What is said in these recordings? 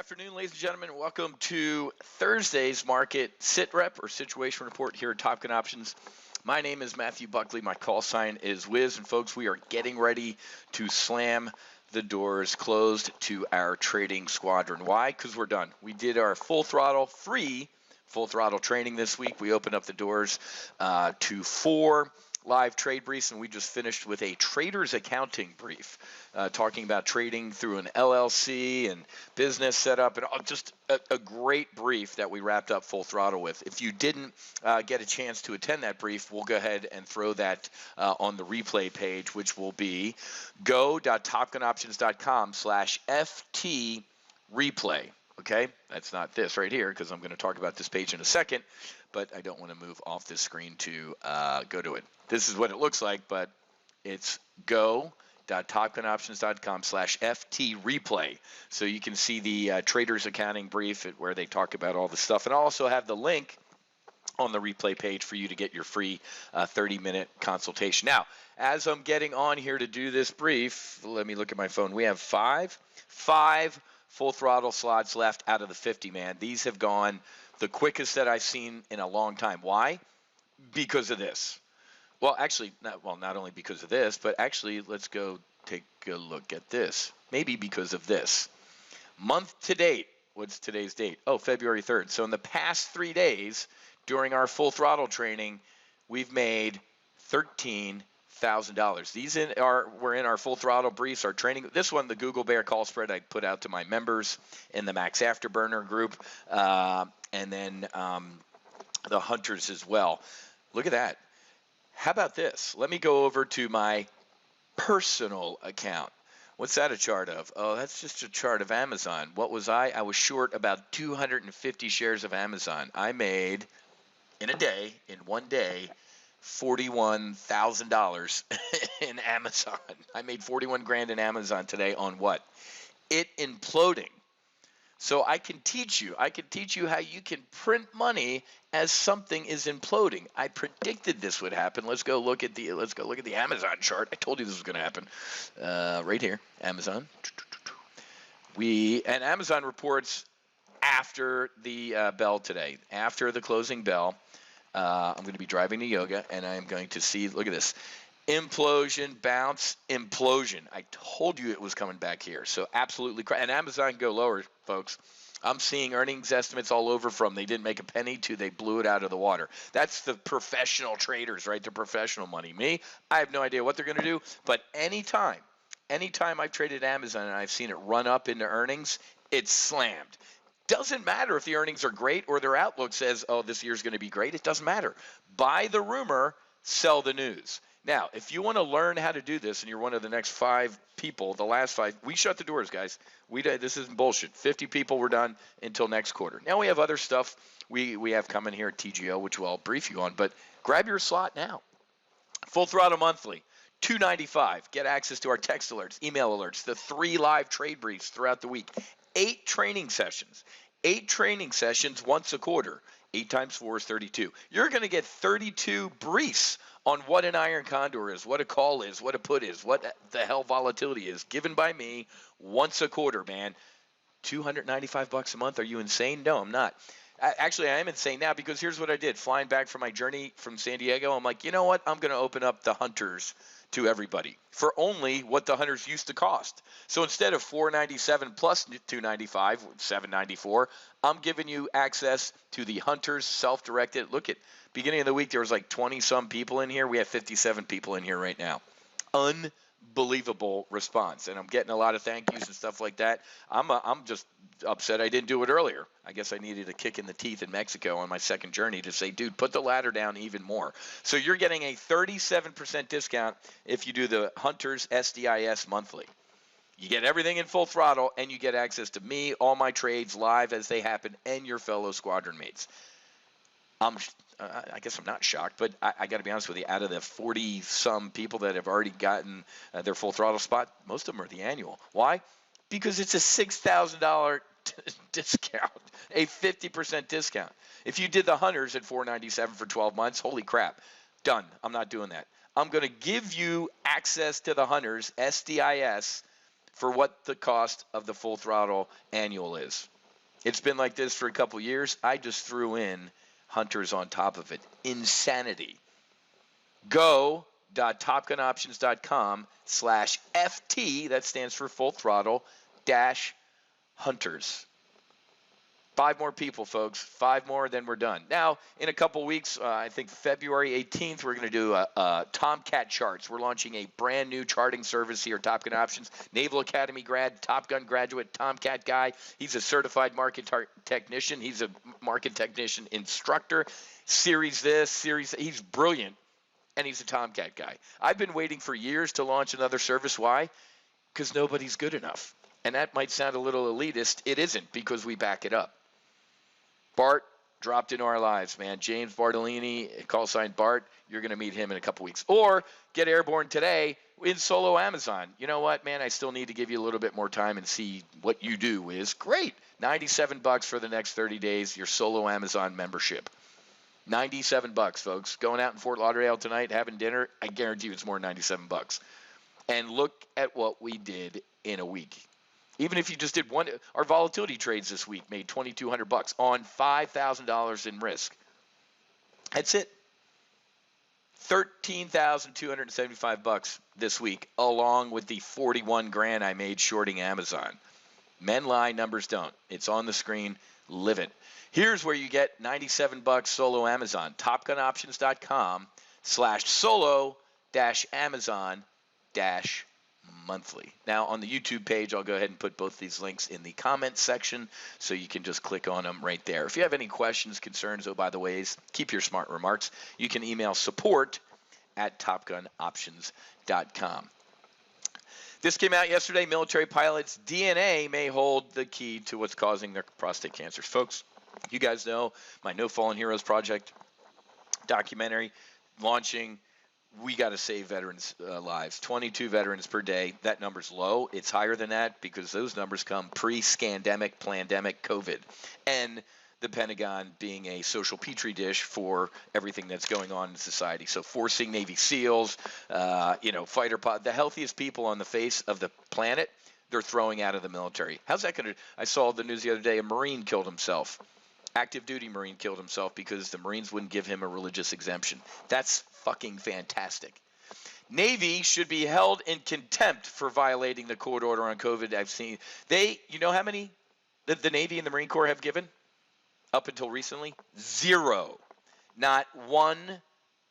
afternoon, ladies and gentlemen. Welcome to Thursday's market sit rep or situation report here at Top Gun Options. My name is Matthew Buckley. My call sign is Wiz. And folks, we are getting ready to slam the doors closed to our trading squadron. Why? Because we're done. We did our free full throttle training this week. We opened up the doors to 4 live trade briefs, and we just finished with a trader's accounting brief, talking about trading through an LLC and business setup, and just a great brief that we wrapped up full throttle with. If you didn't get a chance to attend that brief, we'll go ahead and throw that on the replay page, which will be go.topgunoptions.com/FT replay. Okay, that's not this right here because I'm going to talk about this page in a second, but I don't want to move off this screen to go to it. This is what it looks like, but it's go.topgunoptions.com/FT replay. So you can see the trader's accounting brief where they talk about all the stuff. And I'll also have the link on the replay page for you to get your free 30-minute consultation. Now, as I'm getting on here to do this brief, let me look at my phone. We have five full throttle slots left out of the 50, man. These have gone the quickest that I've seen in a long time. Why? Because of this. Well, actually, not only because of this, but actually, let's go take a look at this. Maybe because of this. Month to date, what's today's date? Oh, February 3rd. So in the past 3 days, during our full throttle training, we've made $13,000. We're in our full throttle briefs, our training. This one, the Google Bear call spread, I put out to my members in the Max Afterburner group, and then the hunters as well. Look at that. How about this? Let me go over to my personal account. What's that a chart of? Oh, that's just a chart of Amazon. What was I? I was short about 250 shares of Amazon. I made, in one day, $41,000 in Amazon. I made 41 grand in Amazon today on what? It imploding. So I can teach you how you can print money as something is imploding. I predicted this would happen. Let's go look at the Amazon chart. I told you this was going to happen. Right here, Amazon. And Amazon reports after the bell today, after the closing bell. I'm going to be driving to yoga, and I am going to see, look at this, implosion, bounce, implosion. I told you it was coming back here. So absolutely, and Amazon go lower, folks. I'm seeing earnings estimates all over from they didn't make a penny to they blew it out of the water. That's the professional traders, right? The professional money. Me, I have no idea what they're going to do, but anytime I've traded Amazon and I've seen it run up into earnings, it's slammed. Doesn't matter if the earnings are great or their outlook says, oh, this year's going to be great. It doesn't matter. Buy the rumor, sell the news. Now, if you want to learn how to do this and you're one of the next 5 people, the last 5, we shut the doors, guys. This isn't bullshit. 50 people were done until next quarter. Now we have other stuff we have coming here at TGO, which I'll brief you on, but grab your slot now. Full throttle monthly. $2.95. Get access to our text alerts, email alerts, the 3 live trade briefs throughout the week. 8 training sessions. 8 training sessions once a quarter. 8 times 4 is 32. You're going to get 32 briefs on what an iron condor is, what a call is, what a put is, what the hell volatility is, given by me once a quarter, man. $295 a month. Are you insane? No, I'm not. Actually, I am insane now because here's what I did. Flying back from my journey from San Diego, I'm like, you know what? I'm going to open up the hunters to everybody for only what the hunters used to cost. So instead of $497 plus $295, $794, I'm giving you access to the hunters self-directed. Look at beginning of the week, there was like 20-some people in here. We have 57 people in here right now. Unbelievable response, and I'm getting a lot of thank yous and stuff like that. I'm just upset I didn't do it earlier. I guess I needed a kick in the teeth in Mexico on my second journey to say, dude, put the ladder down even more. So you're getting a 37% discount if you do the Hunters SDIS monthly. You get everything in full throttle, and you get access to me, all my trades live as they happen, and your fellow squadron mates. I guess I'm not shocked, but I got to be honest with you. Out of the 40-some people that have already gotten their full throttle spot, most of them are the annual. Why? Because it's a $6,000 discount, a 50% discount. If you did the hunters at $497 for 12 months, holy crap, done. I'm not doing that. I'm going to give you access to the hunters, SDIS, for what the cost of the Full Throttle annual is. It's been like this for a couple years. I just threw in hunters on top of it. Insanity. Go.topgunoptions.com/FT, that stands for Full Throttle, dash hunters. 5 more people, folks. 5 more, then we're done. Now, in a couple weeks, I think February 18th, we're going to do a Tomcat charts. We're launching a brand new charting service here at Top Gun Options. Naval Academy grad, Top Gun graduate, Tomcat guy. He's a certified market technician. He's a market technician instructor. Series this, series that. He's brilliant, and he's a Tomcat guy. I've been waiting for years to launch another service. Why? Because nobody's good enough. And that might sound a little elitist. It isn't, because we back it up. Bart dropped into our lives, man. James Bartolini, call sign Bart. You're going to meet him in a couple weeks. Or get airborne today in solo Amazon. You know what, man? I still need to give you a little bit more time and see what you do is great. $97 for the next 30 days, your solo Amazon membership. $97, folks. Going out in Fort Lauderdale tonight, having dinner, I guarantee you it's more than $97. And look at what we did in a week. Even if you just did one, our volatility trades this week made $2,200 on $5,000 in risk. That's it. $13,275 this week, along with the 41 grand I made shorting Amazon. Men lie, numbers don't. It's on the screen. Live it. Here's where you get $97 solo Amazon. TopGunOptions.com/solo-Amazon-monthly. Now, on the YouTube page, I'll go ahead and put both these links in the comments section, so you can just click on them right there. If you have any questions, concerns, oh, by the ways, keep your smart remarks. You can email support@TopGunOptions.com. This came out yesterday. Military pilots' DNA may hold the key to what's causing their prostate cancers. Folks, you guys know my No Fallen Heroes Project documentary launching. We got to save veterans' lives. 22 veterans per day. That number's low. It's higher than that because those numbers come pre-scandemic, plandemic, COVID, and the Pentagon being a social petri dish for everything that's going on in society. So forcing Navy SEALs, fighter pod, the healthiest people on the face of the planet, they're throwing out of the military. How's that going to? I saw the news the other day. A Marine killed himself. Active duty Marine killed himself because the Marines wouldn't give him a religious exemption. That's fucking fantastic. Navy should be held in contempt for violating the court order on COVID. I've seen you know how many the Navy and the Marine Corps have given up until recently? 0. Not one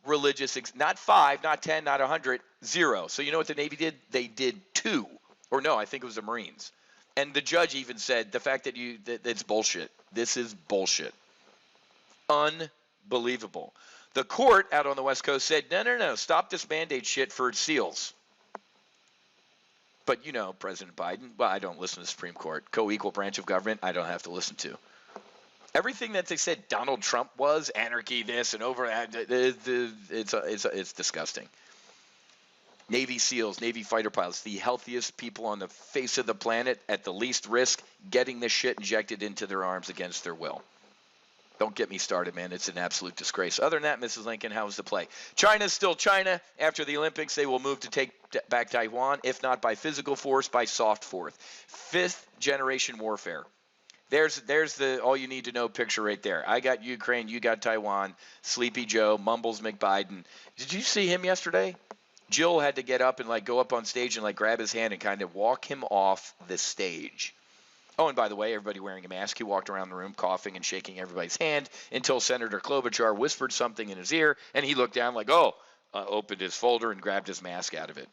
religious, not 5, not 10, not 100, 0. So you know what the Navy did? They did 2. Or no, I think it was the Marines. And the judge even said the fact that that's bullshit. This is bullshit. Unbelievable. The court out on the West Coast said, no, stop this mandate shit for SEALs. But President Biden, well, I don't listen to the Supreme Court. Co-equal branch of government, I don't have to listen to. Everything that they said Donald Trump was, anarchy, this and over, it's disgusting. Navy SEALs, Navy fighter pilots, the healthiest people on the face of the planet at the least risk getting this shit injected into their arms against their will. Don't get me started, man. It's an absolute disgrace. Other than that, Mrs. Lincoln, how was the play? China's still China. After the Olympics, they will move to take back Taiwan, if not by physical force, by soft force. 5th generation warfare. There's the all you need to know picture right there. I got Ukraine, you got Taiwan. Sleepy Joe, Mumbles McBiden. Did you see him yesterday? Jill had to get up and go up on stage and grab his hand and kind of walk him off the stage. Oh, and by the way, everybody wearing a mask. He walked around the room coughing and shaking everybody's hand until Senator Klobuchar whispered something in his ear, and he looked down opened his folder and grabbed his mask out of it.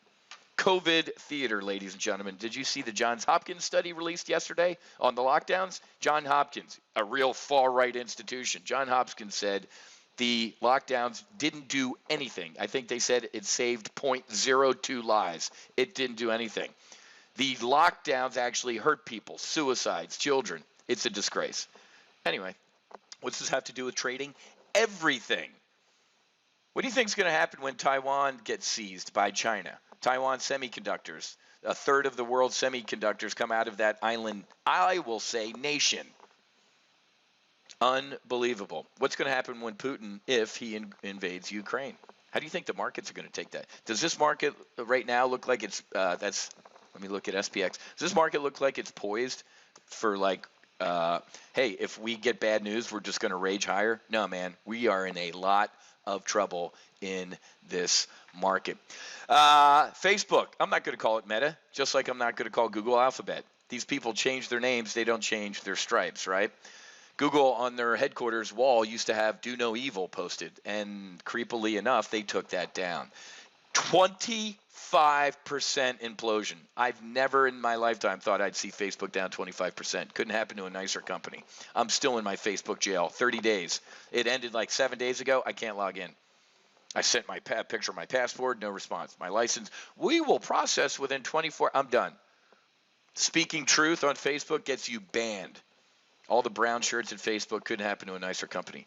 COVID theater, ladies and gentlemen. Did you see the Johns Hopkins study released yesterday on the lockdowns? John Hopkins, a real far-right institution. John Hopkins said the lockdowns didn't do anything. I think they said it saved 0.02 lives. It didn't do anything. The lockdowns actually hurt people, suicides, children. It's a disgrace. Anyway, what's this have to do with trading? Everything. What do you think is going to happen when Taiwan gets seized by China? Taiwan semiconductors. A third of the world's semiconductors come out of that island, I will say, nation. Unbelievable. What's going to happen when Putin, if he invades Ukraine? How do you think the markets are going to take that? Does this market right now look like it's Let me look at SPX. Does this market look like it's poised for like, hey, if we get bad news, we're just going to rage higher? No, man. We are in a lot of trouble in this market. Facebook, I'm not going to call it Meta, just like I'm not going to call Google Alphabet. These people change their names. They don't change their stripes, right? Google on their headquarters wall used to have "Do No Evil" posted, and creepily enough, they took that down. 25% implosion. I've never in my lifetime thought I'd see Facebook down 25%. Couldn't happen to a nicer company. I'm still in my Facebook jail. 30 days. It ended like 7 days ago. I can't log in. I sent my picture of my passport, no response. My license, we will process within 24. I'm done. Speaking truth on Facebook gets you banned. All the brown shirts at Facebook couldn't happen to a nicer company.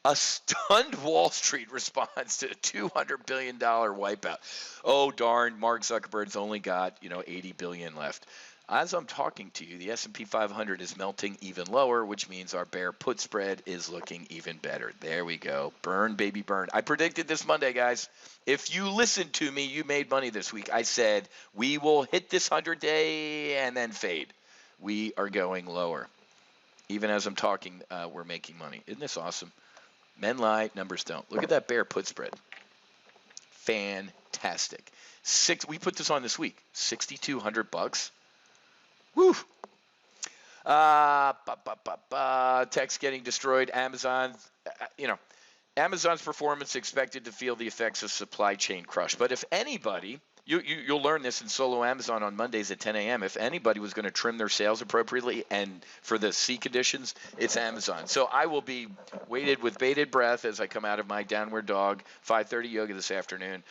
A stunned Wall Street responds to a $200 billion wipeout. Oh, darn, Mark Zuckerberg's only got, $80 billion left. As I'm talking to you, the S&P 500 is melting even lower, which means our bear put spread is looking even better. There we go. Burn, baby, burn. I predicted this Monday, guys. If you listened to me, you made money this week. I said we will hit this 100-day and then fade. We are going lower. Even as I'm talking, we're making money. Isn't this awesome? Men lie, numbers don't. Look at that bear put spread. Fantastic. We put this on this week. $6,200. Woo! Tech's getting destroyed. Amazon, Amazon's performance expected to feel the effects of supply chain crush. But if anybody, you'll learn this in Solo Amazon on Mondays at 10 a.m. If anybody was going to trim their sales appropriately and for the C conditions, it's Amazon. So I will be waited with bated breath as I come out of my downward dog 5:30 yoga this afternoon,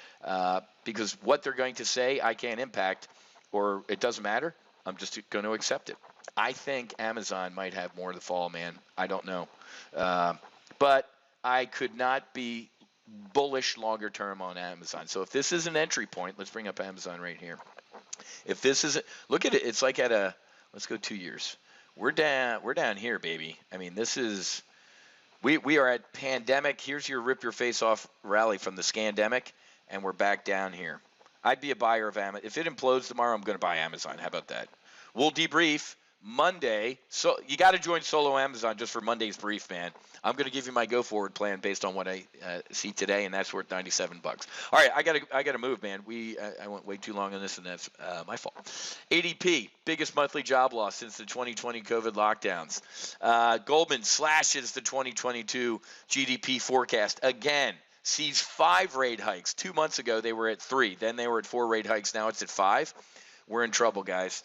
because what they're going to say I can't impact, or it doesn't matter. I'm just going to accept it. I think Amazon might have more to fall, man. I don't know. But I could not be bullish longer term on Amazon. So if this is an entry point, let's bring up Amazon right here. If this is, look at it. It's like let's go 2 years. We're down here, baby. I mean, this is, we are at pandemic. Here's your rip your face off rally from the scandemic, and we're back down here. I'd be a buyer of Amazon. If it implodes tomorrow, I'm going to buy Amazon. How about that? We'll debrief Monday. So you got to join Solo Amazon just for Monday's brief, man. I'm going to give you my go forward plan based on what I see today, and that's worth $97. All right, I got to move, man. I went way too long on this, and that's my fault. ADP, biggest monthly job loss since the 2020 COVID lockdowns. Goldman slashes the 2022 GDP forecast again. Sees 5 rate hikes. 2 months ago, they were at 3. Then they were at 4 rate hikes. Now it's at 5. We're in trouble, guys.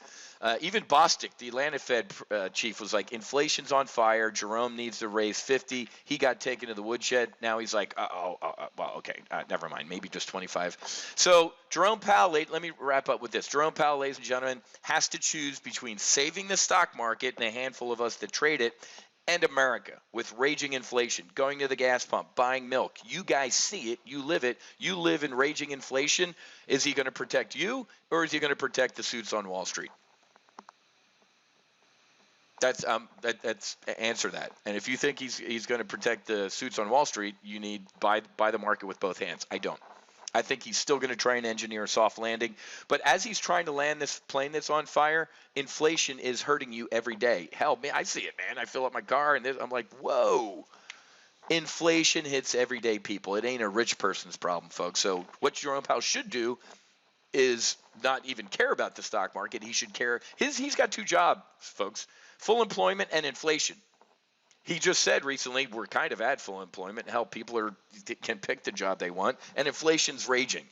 Even Bostic, the Atlanta Fed chief, was like, inflation's on fire. Jerome needs to raise 50. He got taken to the woodshed. Now he's like, well, okay, never mind. Maybe just 25. So Jerome Powell, let me wrap up with this. Jerome Powell, ladies and gentlemen, has to choose between saving the stock market and a handful of us that trade it, and America with raging inflation, going to the gas pump, buying milk. You guys see it. You live it. You live in raging inflation. Is he going to protect you, or is he going to protect the suits on Wall Street? That's answer that. And if you think he's going to protect the suits on Wall Street, you need buy the market with both hands. I don't. I think he's still going to try and engineer a soft landing. But as he's trying to land this plane that's on fire, inflation is hurting you every day. Hell, man, I see it, man. I fill up my car, and I'm like, whoa. Inflation hits everyday people. It ain't a rich person's problem, folks. So what Jerome Powell should do is not even care about the stock market. He should care. He's got 2 jobs, folks, full employment and inflation. He just said recently we're kind of at full employment. Hell, people can pick the job they want, and inflation's raging.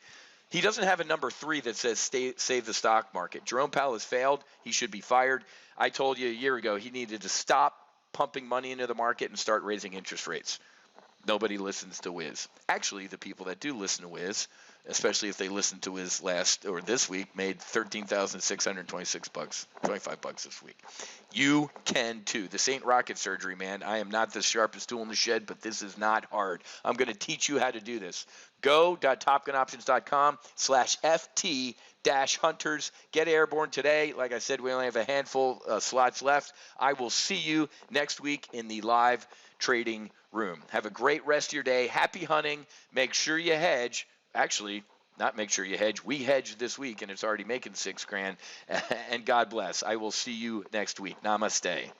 He doesn't have a number 3 that says save the stock market. Jerome Powell has failed. He should be fired. I told you a year ago he needed to stop pumping money into the market and start raising interest rates. Nobody listens to Wiz. Actually, the people that do listen to Wiz, especially if they listened to Wiz this week, made $13,626, $25 this week. You can too. This ain't rocket surgery, man. I am not the sharpest tool in the shed, but this is not hard. I'm going to teach you how to do this. Go.topgunoptions.com/FT-hunters. Get airborne today. Like I said, we only have a handful slots left. I will see you next week in the live trading room. Have a great rest of your day. Happy hunting. Make sure you hedge. Actually, not make sure you hedge. We hedged this week, and it's already making $6 grand. And God bless. I will see you next week. Namaste.